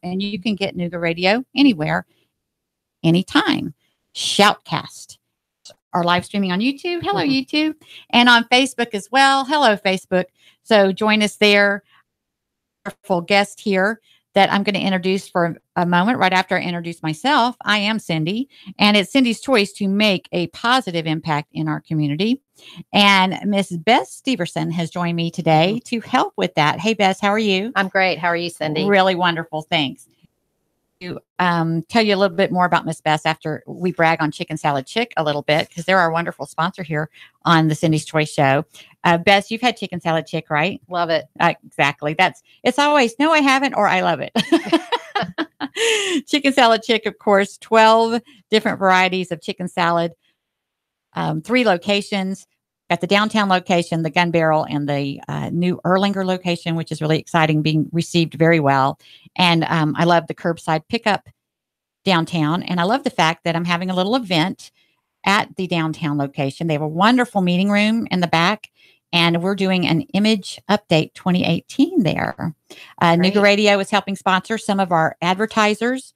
And you can get Nooga Radio anywhere, anytime. Shoutcast. Are live streaming on YouTube. Hello, YouTube. And on Facebook as well. Hello, Facebook. So join us there. Wonderful guest here that I'm going to introduce for a moment right after I introduce myself. I am Cindy, and it's Cindy's choice to make a positive impact in our community. And Miss Beth Steverson has joined me today to help with that. Hey, Beth, how are you? I'm great. How are you, Cindy? Really wonderful. Thanks. To tell you a little bit more about Miss Beth after we brag on Chicken Salad Chick a little bit, because they're our wonderful sponsor here on the Cindy's Choice Show. Beth, you've had Chicken Salad Chick, right? Love it. Exactly. It's always, no, I haven't, or I love it. Chicken Salad Chick, of course, 12 different varieties of chicken salad, 3 locations. At the downtown location, the Gun Barrel, and the new Erlanger location, which is really exciting, being received very well. And I love the curbside pickup downtown. And I love the fact that I'm having a little event at the downtown location. They have a wonderful meeting room in the back, and we're doing an image update 2018 there. Nooga Radio is helping sponsor. Some of our advertisers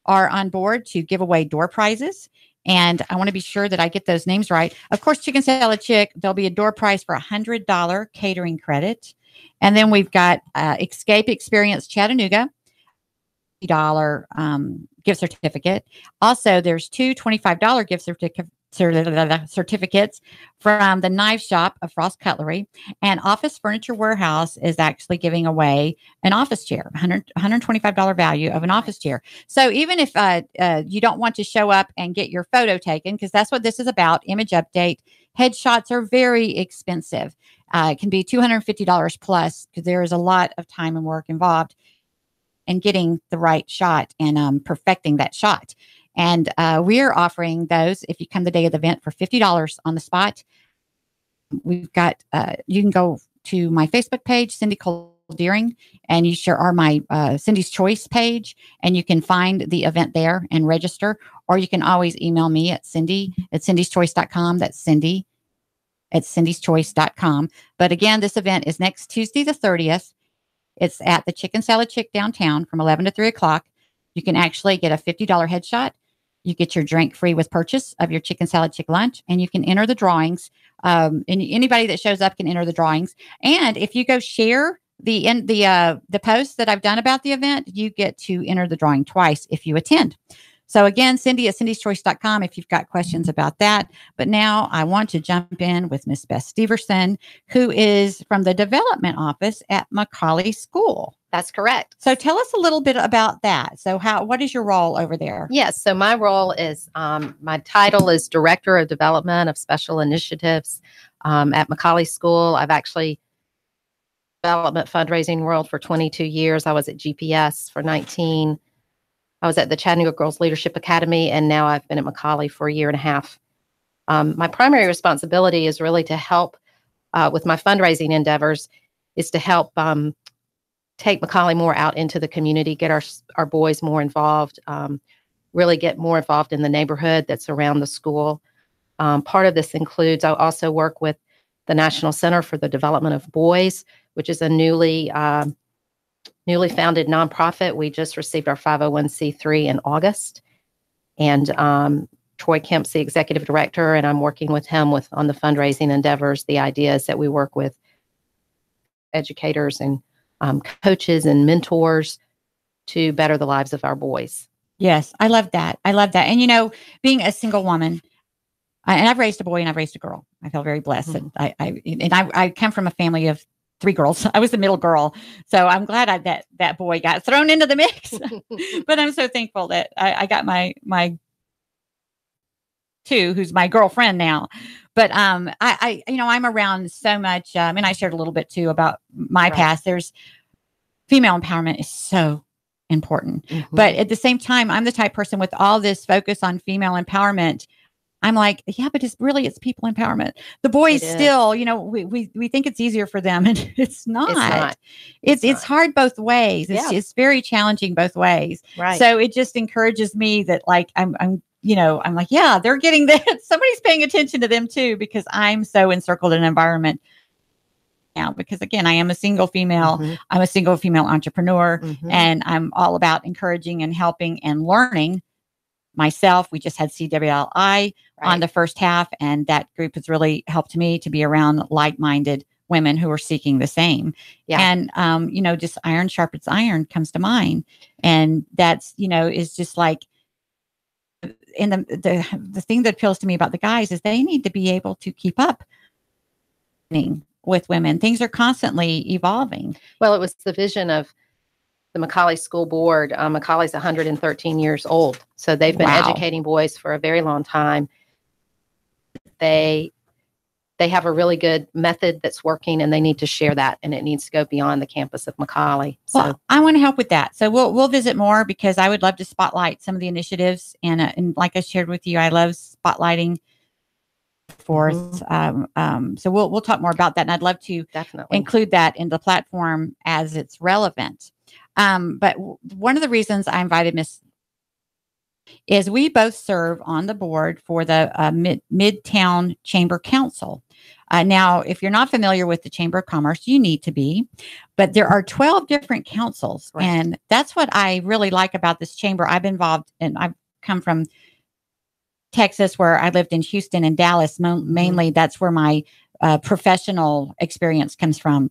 are on board to give away door prizes. And I want to be sure that I get those names right. Of course, Chicken Salad Chick, there'll be a door prize for $100 catering credit. And then we've got Escape Experience Chattanooga, $50 gift certificate. Also, there's 2 $25 gift certificates from the Knife Shop of Frost Cutlery, and Office Furniture Warehouse is actually giving away an office chair, $125 value of an office chair. So even if you don't want to show up and get your photo taken, because that's what this is about, image update, headshots are very expensive. It can be $250 plus, because there is a lot of time and work involved in getting the right shot and perfecting that shot. And we're offering those if you come the day of the event for $50 on the spot. We've got, you can go to my Facebook page, Cindy Cole Deering, and you sure are my Cindy's Choice page, and you can find the event there and register. Or you can always email me at cindy@cindyschoice.com. That's cindy@cindyschoice.com. But again, this event is next Tuesday, the 30th. It's at the Chicken Salad Chick downtown from 11 to 3 o'clock. You can actually get a $50 headshot. You get your drink free with purchase of your Chicken Salad Chick lunch, and you can enter the drawings. And anybody that shows up can enter the drawings. And if you go share the post that I've done about the event, you get to enter the drawing twice if you attend. So again, Cindy@cindyschoice.com if you've got questions about that. But now I want to jump in with Miss Beth Steverson, who is from the development office at Macaulay School. That's correct. So tell us a little bit about that. So what is your role over there? Yes. So my role is, my title is Director of Development of Special Initiatives at Macaulay School. I've actually development fundraising world for 22 years. I was at GPS for 19. I was at the Chattanooga Girls Leadership Academy, and now I've been at Macaulay for a year and a half. My primary responsibility is really to help with my fundraising endeavors, is to help take Macaulay more out into the community, get our boys more involved, really get more involved in the neighborhood that's around the school. Part of this includes, I also work with the National Center for the Development of Boys, which is a newly founded nonprofit. We just received our 501c3 in August. And Troy Kemp's the executive director, and I'm working with him on the fundraising endeavors, the ideas that we work with educators and coaches and mentors to better the lives of our boys. Yes, I love that. I love that. And, being a single woman, and I've raised a boy and I've raised a girl. I feel very blessed. Mm-hmm. I come from a family of 3 girls. I was the middle girl. So I'm glad that boy got thrown into the mix. But I'm so thankful that I got my 2, who's my girlfriend now. But I'm around so much, and I shared a little bit too about my past. There's female empowerment is so important. Mm-hmm. But at the same time, I'm the type person with all this focus on female empowerment. I'm like, yeah, but it's people empowerment. The boys still, we think it's easier for them, and it's not. It's hard both ways. It's very challenging both ways. Right. So it just encourages me that, like, I'm like, yeah, they're getting that. Somebody's paying attention to them too, because I'm so encircled in an environment now, because again, I am a single female. I'm a single female entrepreneur, and I'm all about encouraging and helping and learning myself. We just had CWLI on the first half, and that group has really helped me to be around like-minded women who are seeking the same. And, just iron sharpens iron comes to mind. And that's, is just like, and the thing that appeals to me about the guys is they need to be able to keep up with women. Things are constantly evolving. Well, it was the vision of the Macaulay School Board. Macaulay's 113 years old. So they've been educating boys for a very long time. They have a really good method that's working, and they need to share that, and it needs to go beyond the campus of Macaulay. So well, I want to help with that. So we'll visit more, because I would love to spotlight some of the initiatives. And like I shared with you, I love spotlighting force. So we'll talk more about that, and I'd love to definitely include that in the platform as it's relevant. But one of the reasons I invited Miss is we both serve on the board for the Midtown Chamber Council. Now, if you're not familiar with the Chamber of Commerce, you need to be, but there are 12 different councils. Right. And that's what I really like about this chamber. I've been involved, and I've come from Texas, where I lived in Houston and Dallas. Mainly, that's where my professional experience comes from.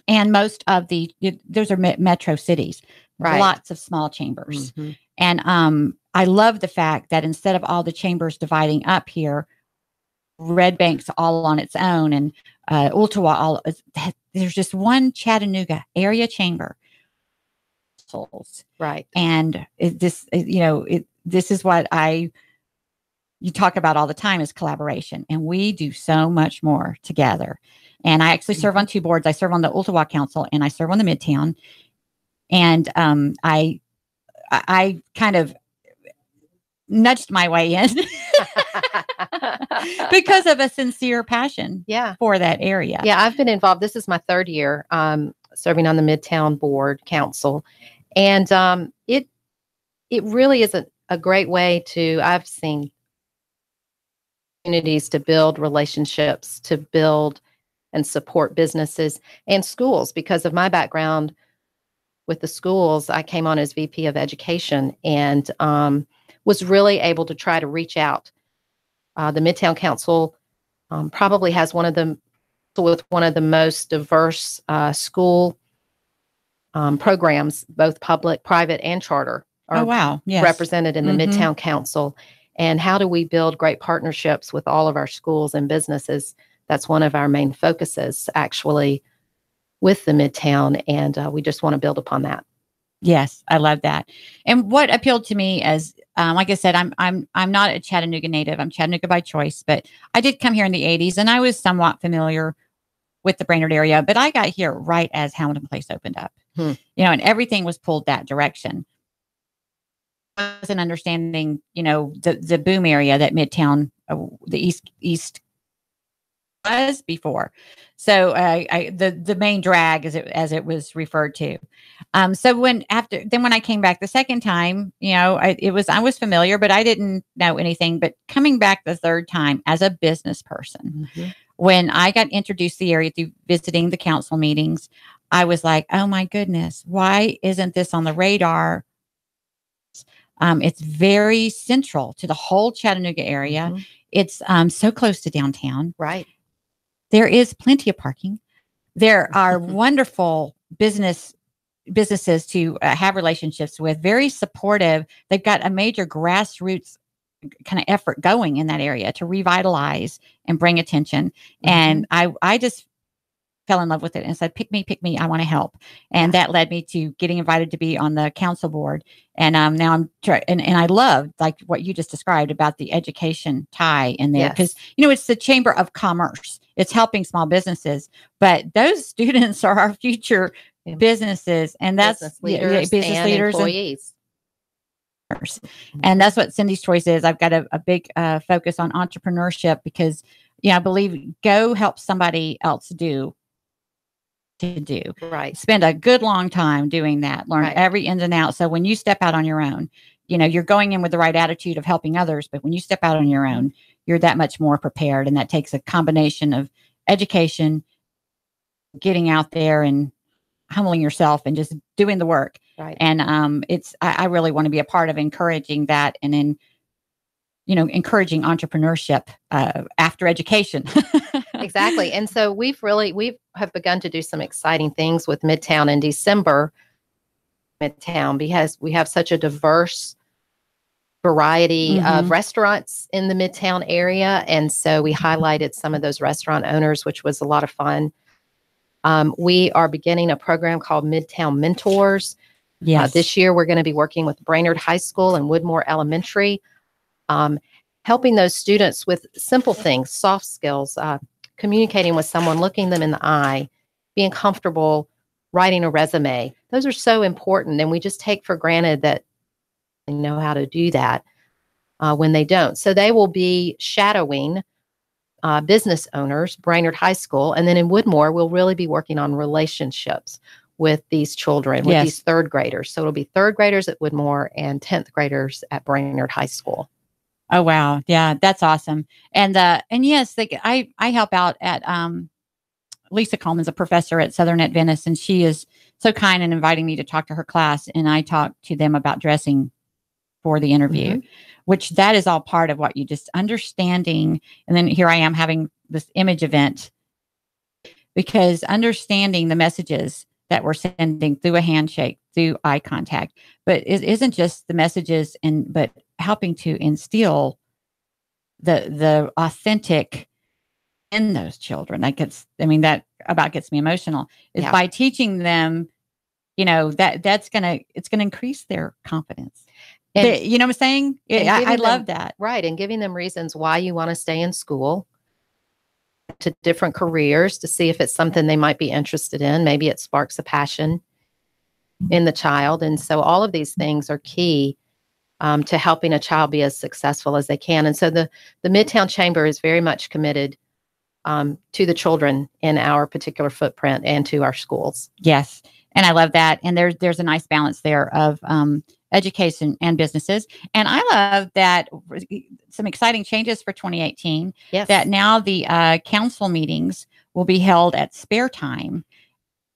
And most of those are metro cities, right. Lots of small chambers. And I love the fact that instead of all the chambers dividing up here, Red Bank's all on its own, and Ooltewah, there's just one Chattanooga area chamber. Right. And this is what you talk about all the time, is collaboration. And we do so much more together. And I actually serve on two boards. I serve on the Ooltewah Council, and I serve on the Midtown. And I kind of nudged my way in because of a sincere passion for that area. Yeah, I've been involved. This is my third year serving on the Midtown Board Council. And it really is a great way I've seen communities to build relationships, to build and support businesses and schools. Because of my background with the schools, I came on as VP of Education, and was really able to try to reach out. The Midtown Council probably has one of the most diverse school programs, both public, private, and charter, are represented in the Midtown Council. And how do we build great partnerships with all of our schools and businesses? That's one of our main focuses, actually, with the Midtown, and we just want to build upon that. Yes, I love that. And what appealed to me as, like I said, I'm not a Chattanooga native. I'm Chattanooga by choice, but I did come here in the 80s, and I was somewhat familiar with the Brainerd area. But I got here right as Hamilton Place opened up, and everything was pulled that direction. I wasn't understanding, the boom area that Midtown, the East was before. So the main drag, as it was referred to. So when I came back the second time, I was familiar, but I didn't know anything. But coming back the third time as a business person, when I got introduced to the area through visiting the council meetings, I was like, oh my goodness, why isn't this on the radar? It's very central to the whole Chattanooga area. It's so close to downtown. Right. There is plenty of parking. There are wonderful businesses to have relationships with, very supportive. They've got a major grassroots kind of effort going in that area to revitalize and bring attention. And I just fell in love with it and said, pick me. I want to help. And that led me to getting invited to be on the council board. And now I'm and I love like what you just described about the education tie in there, because, it's the Chamber of Commerce. It's helping small businesses, but those students are our future businesses. And that's business leaders and employees. And that's what Cindy's Choice is. I've got a big focus on entrepreneurship, because, I believe go help somebody else do. Right. Spend a good long time doing that, learn every ins and out. So when you step out on your own, you're going in with the right attitude of helping others, but when you step out on your own, you're that much more prepared. And that takes a combination of education, getting out there and humbling yourself and just doing the work. Right. And I really want to be a part of encouraging that, and then, encouraging entrepreneurship after education. Exactly. And so we have begun to do some exciting things with Midtown in December. Midtown, because we have such a diverse variety of restaurants in the Midtown area. And so we highlighted some of those restaurant owners, which was a lot of fun. We are beginning a program called Midtown Mentors. Yes. This year, we're going to be working with Brainerd High School and Woodmore Elementary, helping those students with simple things, soft skills, communicating with someone, looking them in the eye, being comfortable writing a resume. Those are so important. And we just take for granted that they know how to do that when they don't. So they will be shadowing business owners, Brainerd High School. And then in Woodmore, we'll really be working on relationships with these children, with these third graders. So it'll be third graders at Woodmore and 10th graders at Brainerd High School. Oh, wow. Yeah, that's awesome. And yes, I help out at Lisa Coleman's a professor at Southern Adventist, and she is so kind in inviting me to talk to her class. And I talk to them about dressing for the interview, which that is all part of what you just understanding. And then here I am having this image event, because understanding the messages that we're sending through a handshake, through eye contact, but it isn't just the messages, but helping to instill the authentic in those children. That about gets me emotional, is by teaching them, it's going to increase their confidence. And, you know what I'm saying? I love that. Right. And giving them reasons why you want to stay in school, to different careers, to see if it's something they might be interested in. Maybe it sparks a passion in the child. And so all of these things are key to helping a child be as successful as they can. And so the Midtown Chamber is very much committed to the children in our particular footprint and to our schools. Yes. And I love that. And there's a nice balance there of education and businesses. And I love that some exciting changes for 2018. Yes. That now the council meetings will be held at spare time.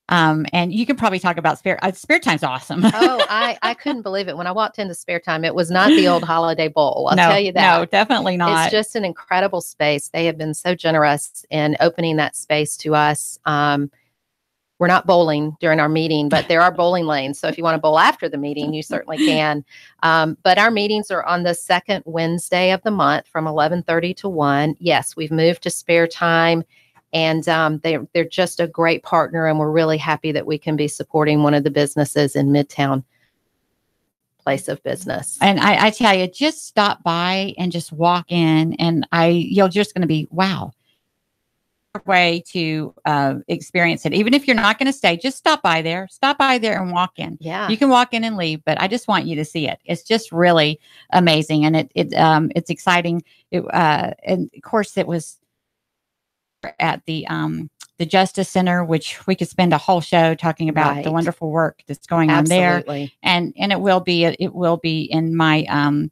And you can probably talk about spare time's awesome. Oh, I couldn't believe it. When I walked into spare time, it was not the old Holiday Bowl. I'll tell you that. No, definitely not. It's just an incredible space. They have been so generous in opening that space to us. We're not bowling during our meeting, but there are bowling lanes. So if you want to bowl after the meeting, you certainly can. But our meetings are on the second Wednesday of the month from 11:30 to 1. Yes, we've moved to spare time. And they're just a great partner, and we're really happy that we can be supporting one of the businesses in Midtown place of business. And I tell you, just stop by and just walk in, and you're just going to be, wow. Way to experience it. Even if you're not going to stay, just stop by there and walk in. Yeah, you can walk in and leave, but I just want you to see it. It's just really amazing, and it's exciting. And of course, it was at the Justice Center, which we could spend a whole show talking about the wonderful work that's going on there. And it will be in my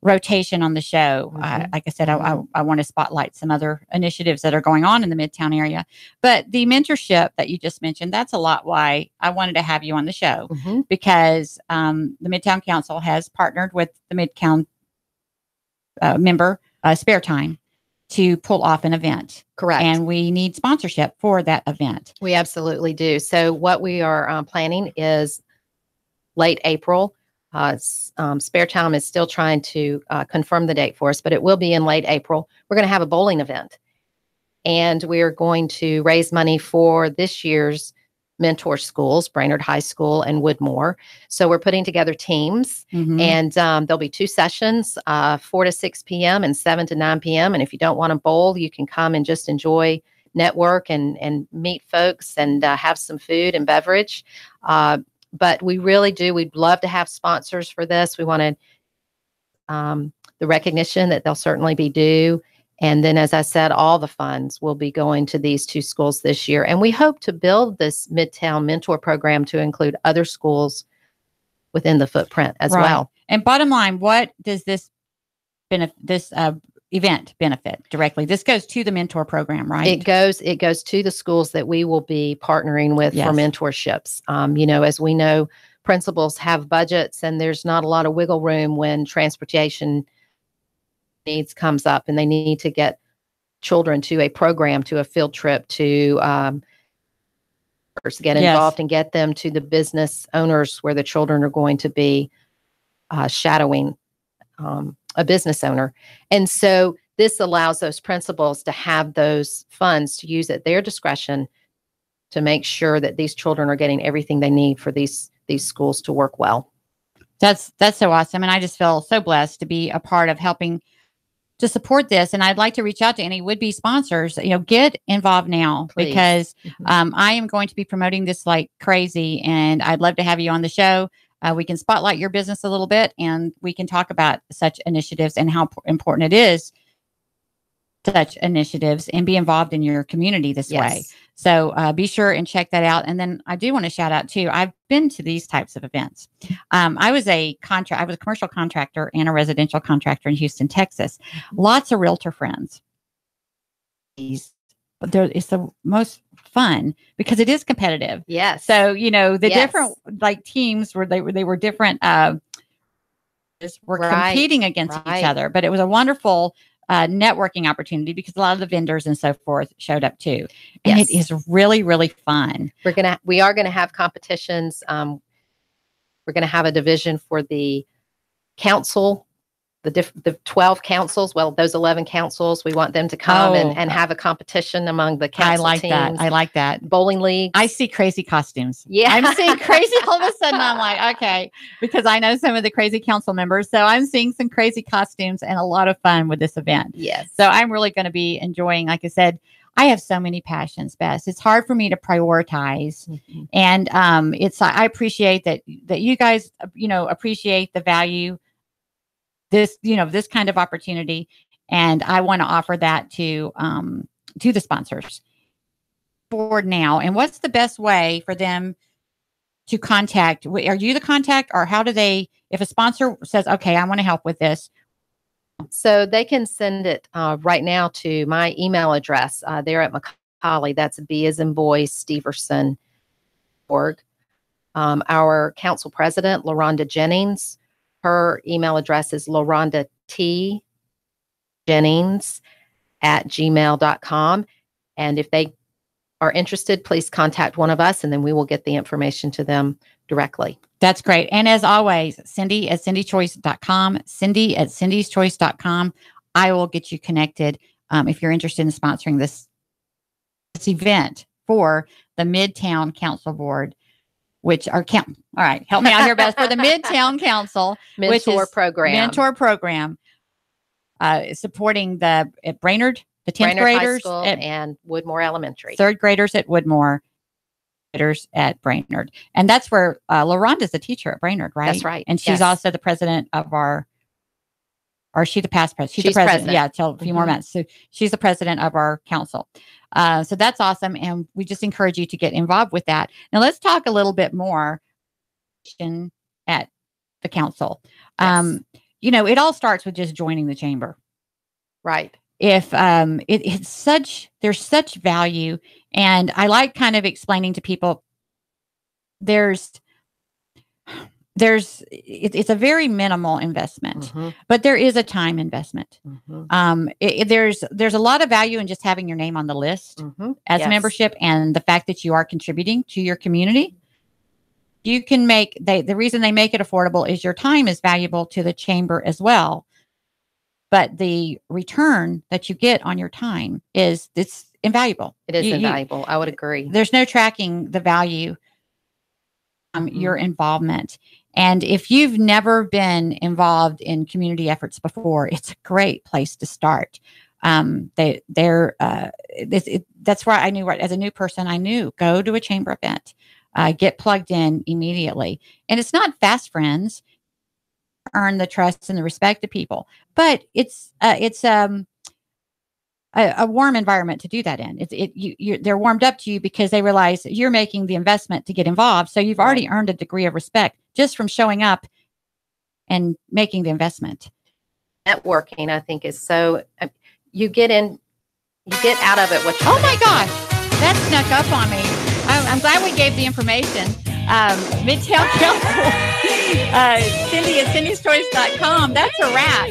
rotation on the show. Like I said, I want to spotlight some other initiatives that are going on in the Midtown area. But the mentorship that you just mentioned, that's a lot why I wanted to have you on the show, because the Midtown Council has partnered with the Midtown member Spare Time to pull off an event. Correct. And we need sponsorship for that event. We absolutely do. So what we are planning is late April. Spare Time is still trying to confirm the date for us, but it will be in late April. We're going to have a bowling event, and we are going to raise money for this year's mentor schools, Brainerd High School and Woodmore. So we're putting together teams, and there'll be 2 sessions, 4 to 6 p.m. and 7 to 9 p.m. And if you don't want to bowl, you can come and just enjoy, network, and meet folks, and have some food and beverage. But we really do. We'd love to have sponsors for this. We wanted the recognition that they'll certainly be due. And then, as I said, all the funds will be going to these 2 schools this year. And we hope to build this Midtown Mentor program to include other schools within the footprint as well. And bottom line, what does this event benefit directly. This goes to the mentor program, right? It goes to the schools that we will be partnering with for mentorships. As we know, principals have budgets and there's not a lot of wiggle room when transportation needs comes up and they need to get children to a program, to a field trip, to get involved and get them to the business owners where the children are going to be shadowing a business owner. And so this allows those principals to have those funds to use at their discretion to make sure that these children are getting everything they need for these schools to work well. That's so awesome. And I just feel so blessed to be a part of helping to support this. And I'd like to reach out to any would-be sponsors, get involved now. Please. Because I am going to be promoting this like crazy, and I'd love to have you on the show. We can spotlight your business a little bit, and we can talk about such initiatives and how important it is, such initiatives, and be involved in your community this way. So be sure and check that out. And then I do want to shout out too, I've been to these types of events. I was a commercial contractor and a residential contractor in Houston, Texas. Lots of realtor friends. It's the most fun because it is competitive. Yes. So, the different teams were, they were different, were competing against each other, but it was a wonderful networking opportunity because a lot of the vendors and so forth showed up too. And it is really, really fun. We are going to have competitions. We're going to have a division for the council, the 12 councils. Well, those 11 councils, we want them to come and have a competition among the council teams. I like that. Bowling league. I see crazy costumes. Yeah. I'm seeing crazy all of a sudden. I'm like, okay, because I know some of the crazy council members. So I'm seeing some crazy costumes and a lot of fun with this event. Yes. So I'm really going to be enjoying, like I said, I have so many passions, Bess. It's hard for me to prioritize. And I appreciate that you guys, appreciate the value this kind of opportunity. And I want to offer that to the sponsors board now. And what's the best way for them to contact? Are you the contact, or how do they, if a sponsor says, okay, I want to help with this? So they can send it right now to my email address there at Macaulay. That's B as in boy, Steverson.org. Our council president, LaRonda Jennings, her email address is LaRondaTJennings@gmail.com. And if they are interested, please contact one of us, and then we will get the information to them directly. That's great. And as always, Cindy@CindyChoice.com, Cindy@Cindy'sChoice.com. I will get you connected if you're interested in sponsoring this event for the Midtown Council Board, which are all right, help me out here, Beth, for the Midtown Council mentor program, supporting the at Brainerd, the 10th Brainerd graders High School and Woodmore Elementary, 3rd graders at Woodmore, graders at Brainerd, and that's where LaRonda's a teacher at Brainerd, right? That's right, and she's also the president of our. Or is she the past president? She's the president. Yeah, till a few more months. So she's the president of our council. So that's awesome. And we just encourage you to get involved with that. Now let's talk a little bit more at the council. Yes. It all starts with just joining the chamber. Right. If there's such value. And I like kind of explaining to people it's a very minimal investment, but there is a time investment. There's a lot of value in just having your name on the list as a membership, and the fact that you are contributing to your community. You can the reason they make it affordable is your time is valuable to the chamber as well. But the return that you get on your time it's invaluable. It is invaluable. I would agree. There's no tracking the value your involvement. And if you've never been involved in community efforts before, it's a great place to start. That's where I knew, as a new person, go to a chamber event, get plugged in immediately. And it's not fast friends, earn the trust and the respect of people, but it's a warm environment to do that in. They're warmed up to you because they realize you're making the investment to get involved. So you've already earned a degree of respect just from showing up and making the investment. networking, I think, is so, you get out of it what you Oh my gosh, that snuck up on me. I'm glad we gave the information. Midtown Council, Cindy at cindystories.com. That's a wrap.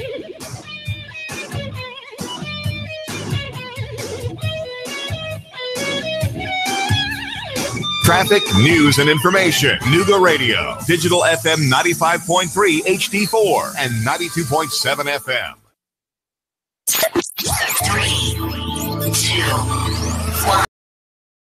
Traffic, news, and information. Nooga Radio. Digital FM 95.3 HD4 and 92.7 FM. 3, 2,